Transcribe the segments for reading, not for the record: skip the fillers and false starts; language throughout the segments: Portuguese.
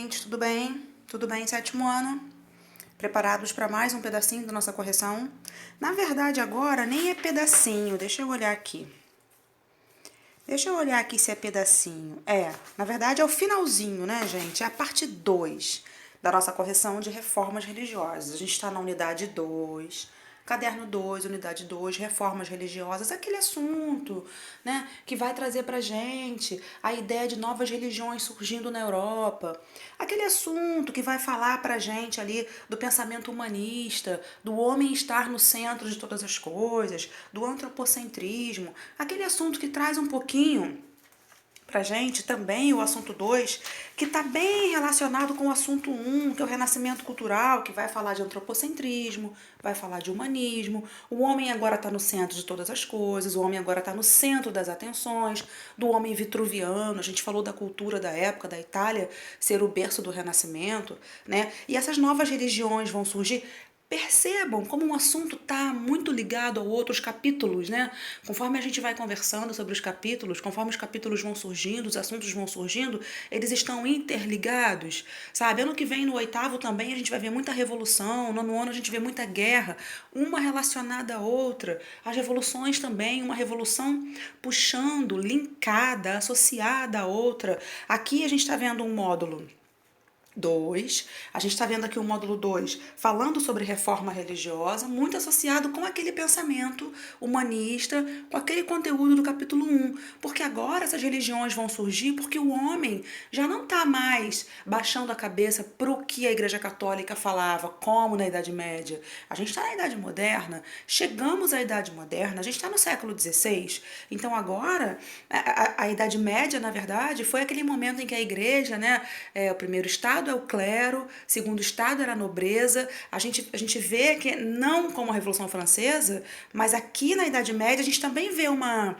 gente, tudo bem? Tudo bem, sétimo ano? Preparados para mais um pedacinho da nossa correção? Na verdade, agora nem é pedacinho, deixa eu olhar aqui. Deixa eu olhar aqui se é pedacinho. Na verdade é o finalzinho, né, gente? É a parte 2 da nossa correção de reformas religiosas. A gente está na unidade 2, caderno 2, unidade 2, reformas religiosas, aquele assunto, né, que vai trazer pra gente a ideia de novas religiões surgindo na Europa. Aquele assunto que vai falar pra gente ali do pensamento humanista, do homem estar no centro de todas as coisas, do antropocentrismo, aquele assunto que traz um pouquinho pra gente também o assunto 2, que está bem relacionado com o assunto 1, que é o renascimento cultural, que vai falar de antropocentrismo, vai falar de humanismo. O homem agora está no centro de todas as coisas, o homem agora está no centro das atenções, do homem vitruviano. A gente falou da cultura da época da Itália ser o berço do renascimento, né? E essas novas religiões vão surgir. Percebam como um assunto está muito ligado a outros capítulos, né? Conforme a gente vai conversando sobre os capítulos, conforme os capítulos vão surgindo, os assuntos vão surgindo, eles estão interligados, sabe? Ano que vem, no oitavo também, a gente vai ver muita revolução, no nono ano a gente vê muita guerra, uma relacionada à outra. As revoluções também, uma revolução puxando, linkada, associada à outra. Aqui a gente está vendo um módulo 2, a gente está vendo aqui o módulo 2 falando sobre reforma religiosa, muito associado com aquele pensamento humanista, com aquele conteúdo do capítulo 1, porque agora essas religiões vão surgir porque o homem já não está mais baixando a cabeça para o que a Igreja Católica falava, como na Idade Média. A gente está na Idade Moderna, chegamos à Idade Moderna, a gente está no século XVI, então agora a Idade Média, na verdade, foi aquele momento em que a Igreja, né, o primeiro estado é o clero, segundo estado era a nobreza. A gente vê que não como a Revolução Francesa, mas aqui na Idade Média a gente também vê uma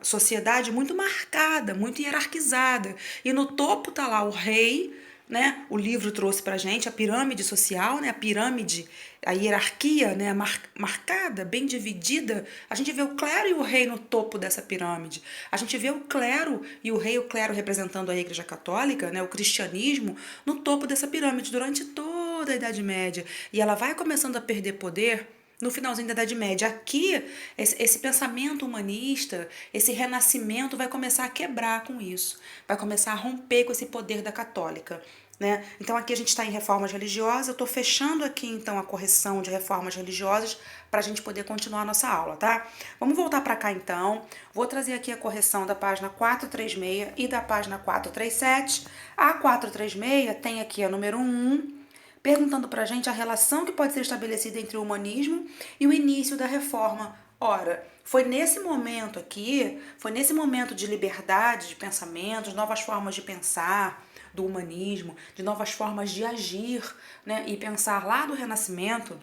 sociedade muito marcada, muito hierarquizada. E no topo tá lá o rei, né? O livro trouxe pra gente a pirâmide social, né? A pirâmide, a hierarquia, né? Marcada, bem dividida. A gente vê o clero e o rei no topo dessa pirâmide. A gente vê o clero e o rei, o clero representando a Igreja Católica, né? O cristianismo, no topo dessa pirâmide durante toda a Idade Média. E ela vai começando a perder poder no finalzinho da Idade Média. Aqui, esse pensamento humanista, esse renascimento vai começar a quebrar com isso, vai começar a romper com esse poder da católica, né? Então aqui a gente está em reformas religiosas, eu estou fechando aqui então a correção de reformas religiosas para a gente poder continuar a nossa aula, tá? Vamos voltar para cá então, vou trazer aqui a correção da página 436 e da página 437. A 436 tem aqui a número 1, perguntando para a gente a relação que pode ser estabelecida entre o humanismo e o início da reforma. Ora, foi nesse momento aqui, foi nesse momento de liberdade de pensamento, de novas formas de pensar, do humanismo, de novas formas de agir, né, e pensar lá do Renascimento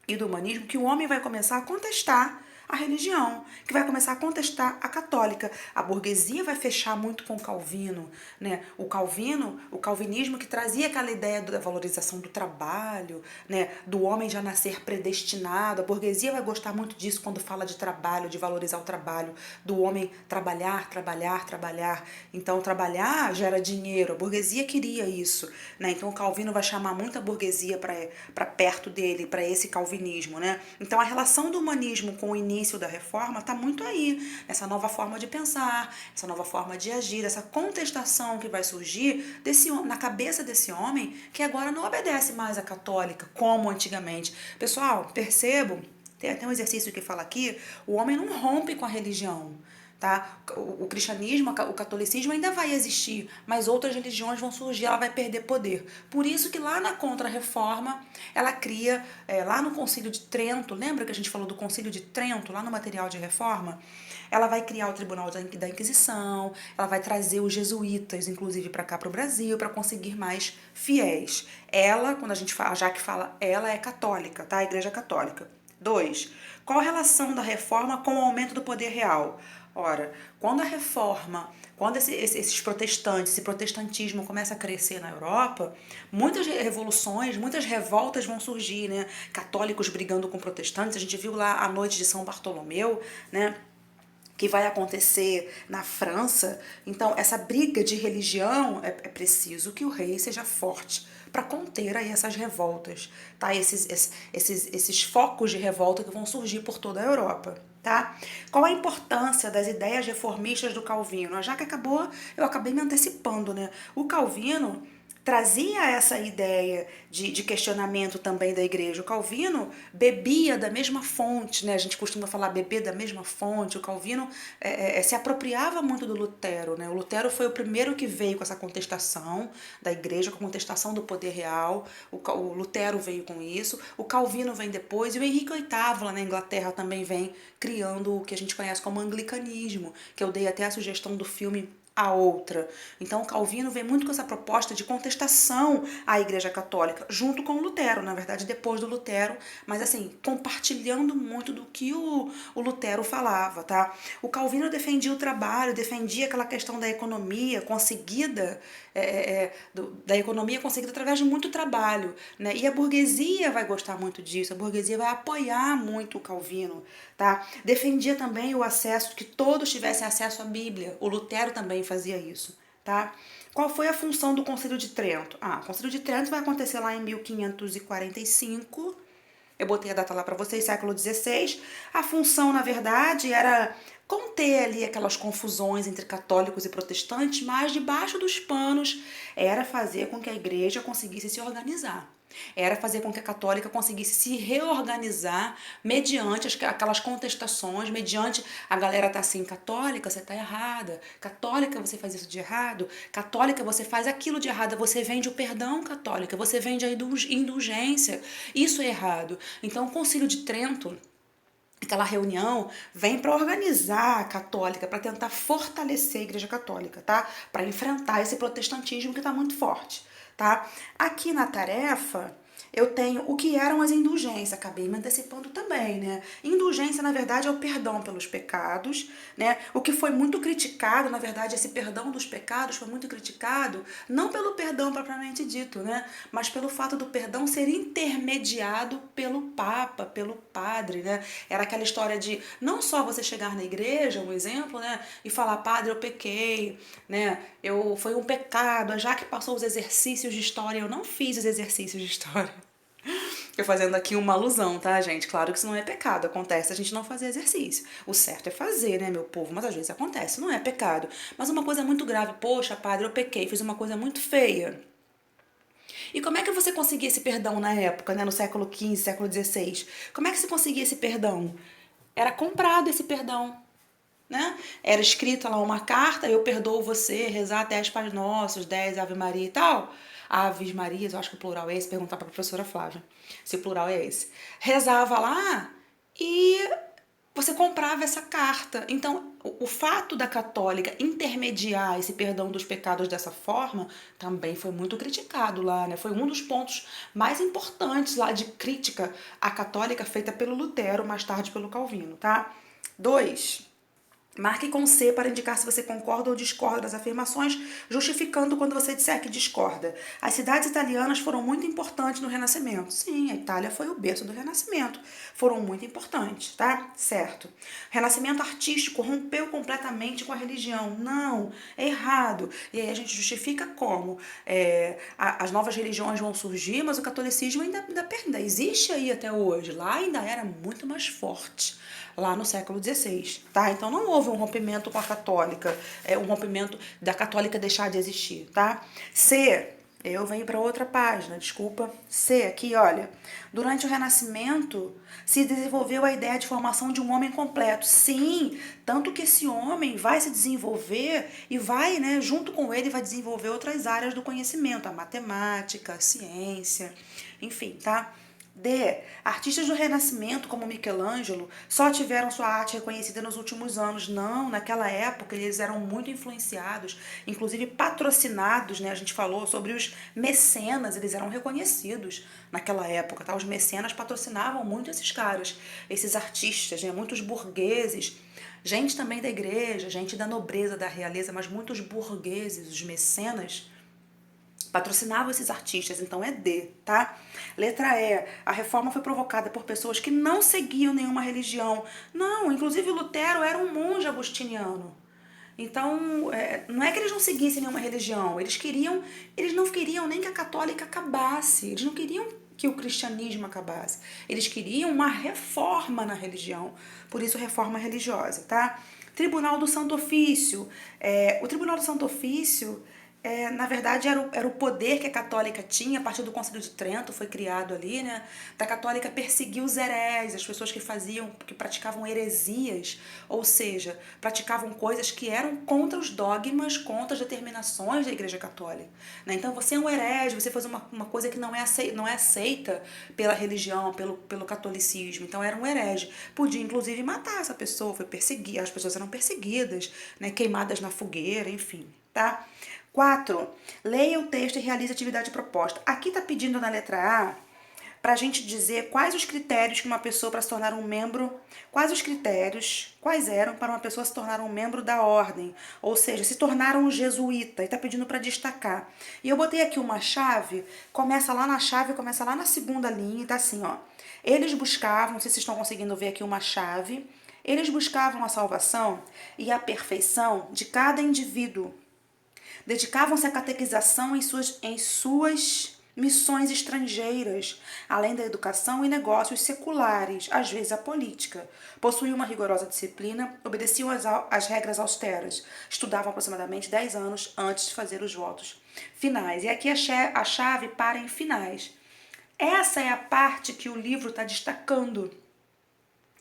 e do humanismo, que o homem vai começar a contestar a religião, que vai começar a contestar a católica. A burguesia vai fechar muito com Calvino, né? O calvinismo que trazia aquela ideia da valorização do trabalho, né? Do homem já nascer predestinado. A burguesia vai gostar muito disso quando fala de trabalho, de valorizar o trabalho, do homem trabalhar, trabalhar, trabalhar. Então, trabalhar gera dinheiro. A burguesia queria isso, né? Então, o Calvino vai chamar muito a burguesia para perto dele, para esse calvinismo, né? Então, a relação do humanismo com o início da reforma está muito aí, essa nova forma de pensar, essa nova forma de agir, essa contestação que vai surgir na cabeça desse homem que agora não obedece mais à católica como antigamente. Pessoal, percebam, tem até um exercício que fala aqui, o homem não rompe com a religião. Tá? O cristianismo, o catolicismo ainda vai existir, mas outras religiões vão surgir, ela vai perder poder. Por isso que lá na Contra-Reforma, ela cria, lá no Concílio de Trento, lembra que a gente falou do Concílio de Trento, lá no material de reforma? Ela vai criar o Tribunal da Inquisição, ela vai trazer os jesuítas, inclusive, para cá, para o Brasil, para conseguir mais fiéis. Ela, quando a gente fala, já que fala, ela é católica, tá? A Igreja Católica. 2. Qual a relação da reforma com o aumento do poder real? Ora, quando a reforma, quando esses protestantes, esse protestantismo começa a crescer na Europa, muitas revoluções, muitas revoltas vão surgir, né? Católicos brigando com protestantes. A gente viu lá a noite de São Bartolomeu, né? que vai acontecer na França. Então, essa briga de religião, é preciso que o rei seja forte para conter aí essas revoltas, tá? Esses focos de revolta que vão surgir por toda a Europa. Tá? Qual a importância das ideias reformistas do Calvino? Já que eu acabei me antecipando, né? O Calvino trazia essa ideia de questionamento também da igreja. O Calvino bebia da mesma fonte, né? A gente costuma falar beber da mesma fonte. O Calvino se apropriava muito do Lutero, né? O Lutero foi o primeiro que veio com essa contestação da igreja, com a contestação do poder real. O Lutero veio com isso. O Calvino vem depois e o Henrique VIII lá na Inglaterra também vem criando o que a gente conhece como anglicanismo, que eu dei até a sugestão do filme A Outra. Então o Calvino vem muito com essa proposta de contestação à Igreja Católica, junto com o Lutero, na verdade depois do Lutero, mas assim, compartilhando muito do que o Lutero falava, tá? O Calvino defendia o trabalho, defendia aquela questão da economia conseguida, da economia conseguida através de muito trabalho, né? E a burguesia vai gostar muito disso, a burguesia vai apoiar muito o Calvino, tá? Defendia também o acesso, que todos tivessem acesso à Bíblia. O Lutero também fazia isso, tá? Qual foi a função do Concílio de Trento? O Concílio de Trento vai acontecer lá em 1545. Eu botei a data lá para vocês, século XVI. A função, na verdade, era conter ali aquelas confusões entre católicos e protestantes, mas debaixo dos panos era fazer com que a igreja conseguisse se organizar. Era fazer com que a católica conseguisse se reorganizar mediante aquelas contestações, mediante a galera tá assim, católica, você tá errada, católica, você faz isso de errado, católica, você faz aquilo de errado, você vende o perdão, católica, você vende a indulgência, isso é errado. Então o Concílio de Trento, aquela reunião, vem para organizar a católica, para tentar fortalecer a igreja católica, tá? Para enfrentar esse protestantismo que está muito forte, tá? Aqui na tarefa, eu tenho o que eram as indulgências, acabei me antecipando também, né? Indulgência, na verdade, é o perdão pelos pecados, né? O que foi muito criticado, na verdade, esse perdão dos pecados foi muito criticado, não pelo perdão propriamente dito, né? Mas pelo fato do perdão ser intermediado pelo Papa, pelo padre, né? Era aquela história de não só você chegar na igreja, um exemplo, né? E falar, padre, eu pequei, né? Foi um pecado, já que passou os exercícios de história, eu não fiz os exercícios de história. Eu fazendo aqui uma alusão, tá, gente? Claro que isso não é pecado, acontece a gente não fazer exercício. O certo é fazer, né, meu povo? Mas às vezes acontece, não é pecado. Mas uma coisa muito grave, poxa, padre, eu pequei, fiz uma coisa muito feia. E como é que você conseguia esse perdão na época, né, no século XV, século XVI? Como é que você conseguia esse perdão? Era comprado esse perdão, né? Era escrita lá uma carta, eu perdoo você, rezar 10 Pai Nossos, 10 Ave Maria e tal. Aves Marias, eu acho que o plural é esse, perguntar para a professora Flávia se o plural é esse. Rezava lá e você comprava essa carta. Então, o fato da católica intermediar esse perdão dos pecados dessa forma também foi muito criticado lá, né? Foi um dos pontos mais importantes lá de crítica à católica feita pelo Lutero, mais tarde pelo Calvino, tá? 2. Marque com C para indicar se você concorda ou discorda das afirmações, justificando quando você disser que discorda. As cidades italianas foram muito importantes no Renascimento. Sim, a Itália foi o berço do Renascimento. Foram muito importantes, tá? Certo. Renascimento artístico rompeu completamente com a religião. Não, é errado. E aí a gente justifica como? As novas religiões vão surgir, mas o catolicismo ainda existe aí até hoje. Lá ainda era muito mais forte, lá no século XVI, tá? Então não houve um rompimento com a católica, um rompimento da católica deixar de existir, tá? C, eu venho para outra página, desculpa. C, aqui, olha. Durante o Renascimento, se desenvolveu a ideia de formação de um homem completo. Sim, tanto que esse homem vai se desenvolver e vai, né, junto com ele, vai desenvolver outras áreas do conhecimento, a matemática, a ciência, enfim, tá? D. Artistas do Renascimento, como Michelangelo, só tiveram sua arte reconhecida nos últimos anos. Não, naquela época eles eram muito influenciados, inclusive patrocinados, né? A gente falou sobre os mecenas, eles eram reconhecidos naquela época, tá? Os mecenas patrocinavam muito esses caras, esses artistas, né? Muitos burgueses, gente também da igreja, gente da nobreza, da realeza, mas muitos burgueses, os mecenas, patrocinavam esses artistas, então é D, tá? Letra E, a reforma foi provocada por pessoas que não seguiam nenhuma religião. Não, inclusive Lutero era um monge agostiniano. Então, não é que eles não seguissem nenhuma religião, eles não queriam nem que a católica acabasse, eles não queriam que o cristianismo acabasse, eles queriam uma reforma na religião, por isso reforma religiosa, tá? Tribunal do Santo Ofício, o Tribunal do Santo Ofício na verdade, era o poder que a católica tinha, a partir do Concílio de Trento, foi criado ali, né? Da católica perseguir os hereges, as pessoas que praticavam heresias, ou seja, praticavam coisas que eram contra os dogmas, contra as determinações da Igreja Católica. Né? Então, você é um herege, você faz uma coisa que não é aceita pela religião, pelo catolicismo. Então, era um herege. Podia, inclusive, matar essa pessoa, foi perseguir, as pessoas eram perseguidas, né? Queimadas na fogueira, enfim, tá? 4. Leia o texto e realize a atividade proposta. Aqui está pedindo na letra A para a gente dizer quais os critérios que uma pessoa para se tornar um membro, quais eram para uma pessoa se tornar um membro da ordem, ou seja, se tornar um jesuíta, e está pedindo para destacar. E eu botei aqui uma chave, começa lá na segunda linha, e tá assim, ó. Eles buscavam, não sei se vocês estão conseguindo ver aqui uma chave, eles buscavam a salvação e a perfeição de cada indivíduo. Dedicavam-se à catequização em suas missões estrangeiras, além da educação e negócios seculares, às vezes a política. Possuíam uma rigorosa disciplina, obedeciam às regras austeras, estudavam aproximadamente 10 anos antes de fazer os votos finais. E aqui a chave para em finais. Essa é a parte que o livro está destacando,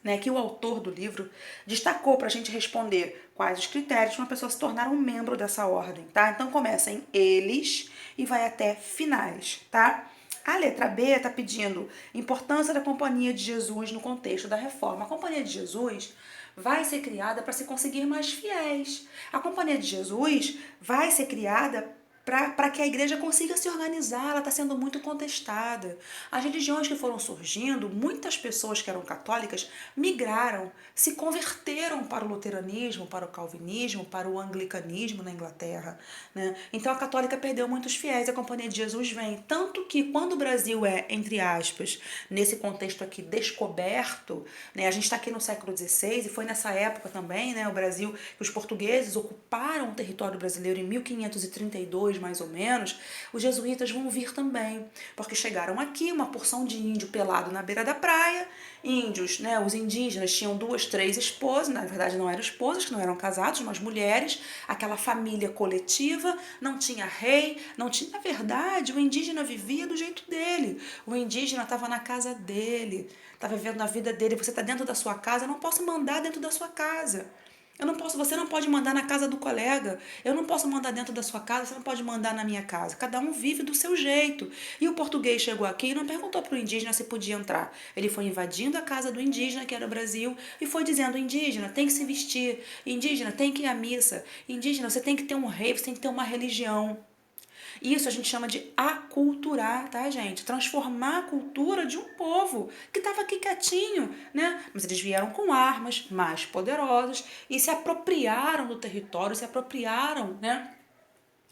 né, que o autor do livro destacou para a gente responder quais os critérios para uma pessoa se tornar um membro dessa ordem, tá? Então começa em eles e vai até finais, tá? A letra B está pedindo importância da Companhia de Jesus no contexto da reforma. A Companhia de Jesus vai ser criada para se conseguir mais fiéis. A Companhia de Jesus vai ser criada para que a igreja consiga se organizar, ela está sendo muito contestada. As religiões que foram surgindo, muitas pessoas que eram católicas migraram, se converteram para o luteranismo, para o calvinismo, para o anglicanismo na Inglaterra. Né? Então a católica perdeu muitos fiéis, a Companhia de Jesus vem. Tanto que quando o Brasil entre aspas, nesse contexto aqui descoberto, né? A gente está aqui no século XVI e foi nessa época também, né? O Brasil, os portugueses ocuparam o território brasileiro em 1532, mais ou menos, os jesuítas vão vir também, porque chegaram aqui uma porção de índio pelado na beira da praia, índios, né, os indígenas tinham 2, 3 esposas, na verdade não eram esposas, que não eram casados, mas mulheres, aquela família coletiva, não tinha rei, não tinha, na verdade, o indígena vivia do jeito dele, o indígena estava na casa dele, estava vivendo a vida dele, você está dentro da sua casa, eu não posso mandar dentro da sua casa. Você não pode mandar na casa do colega, eu não posso mandar dentro da sua casa, você não pode mandar na minha casa. Cada um vive do seu jeito. E o português chegou aqui e não perguntou para o indígena se podia entrar. Ele foi invadindo a casa do indígena, que era o Brasil, e foi dizendo: indígena tem que se vestir, indígena tem que ir à missa, indígena você tem que ter um rei, você tem que ter uma religião. Isso a gente chama de aculturar, tá, gente? Transformar a cultura de um povo que estava aqui quietinho, né? Mas eles vieram com armas mais poderosas e se apropriaram do território, se apropriaram, né?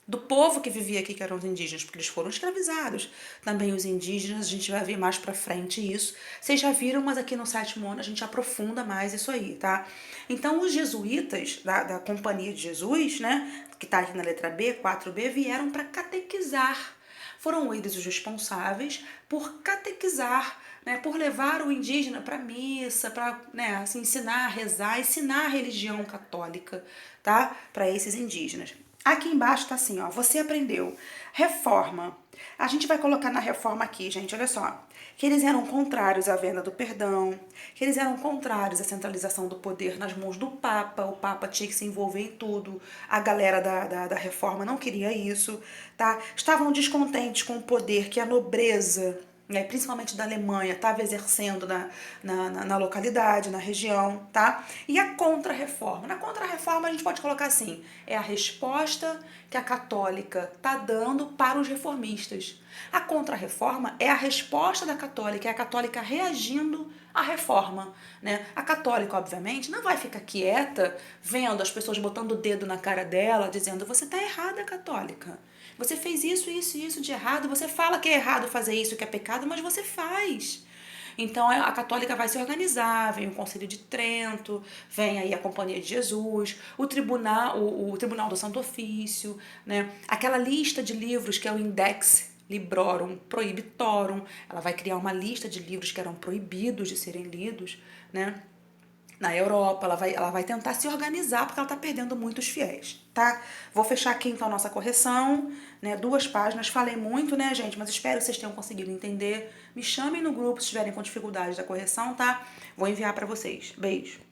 Do povo que vivia aqui, que eram os indígenas, porque eles foram escravizados. Também os indígenas, a gente vai ver mais pra frente isso. Vocês já viram, mas aqui no 7º ano a gente aprofunda mais isso aí, tá? Então, os jesuítas da Companhia de Jesus, né, que tá aqui na letra B, 4B, vieram para catequizar. Foram eles os responsáveis por catequizar, né, por levar o indígena para missa, para, né, assim, ensinar a rezar, ensinar a religião católica, tá, para esses indígenas. Aqui embaixo tá assim, ó, você aprendeu reforma. A gente vai colocar na reforma aqui, gente, olha só, que eles eram contrários à venda do perdão, que eles eram contrários à centralização do poder nas mãos do Papa, o Papa tinha que se envolver em tudo, a galera da reforma não queria isso, tá? Estavam descontentes com o poder que a nobreza, né, principalmente da Alemanha, estava exercendo na localidade, na região, tá? E a contra-reforma. Na contra-reforma a gente pode colocar assim, é a resposta que a católica está dando para os reformistas. A contra-reforma é a resposta da católica, é a católica reagindo à reforma, né? A católica, obviamente, não vai ficar quieta vendo as pessoas botando o dedo na cara dela, dizendo: você está errada, católica. você fez isso, isso e isso de errado, você fala que é errado fazer isso, que é pecado, mas você faz. Então a católica vai se organizar, vem o Concílio de Trento, vem aí a Companhia de Jesus, o Tribunal do Santo Ofício, né? Aquela lista de livros que é o Index Librorum Prohibitorum, ela vai criar uma lista de livros que eram proibidos de serem lidos, né? Na Europa, ela vai tentar se organizar porque ela está perdendo muitos fiéis, tá? Vou fechar aqui então a nossa correção, né? 2 páginas, falei muito, né, gente? Mas espero que vocês tenham conseguido entender. Me chamem no grupo se estiverem com dificuldade da correção, tá? Vou enviar para vocês. Beijo!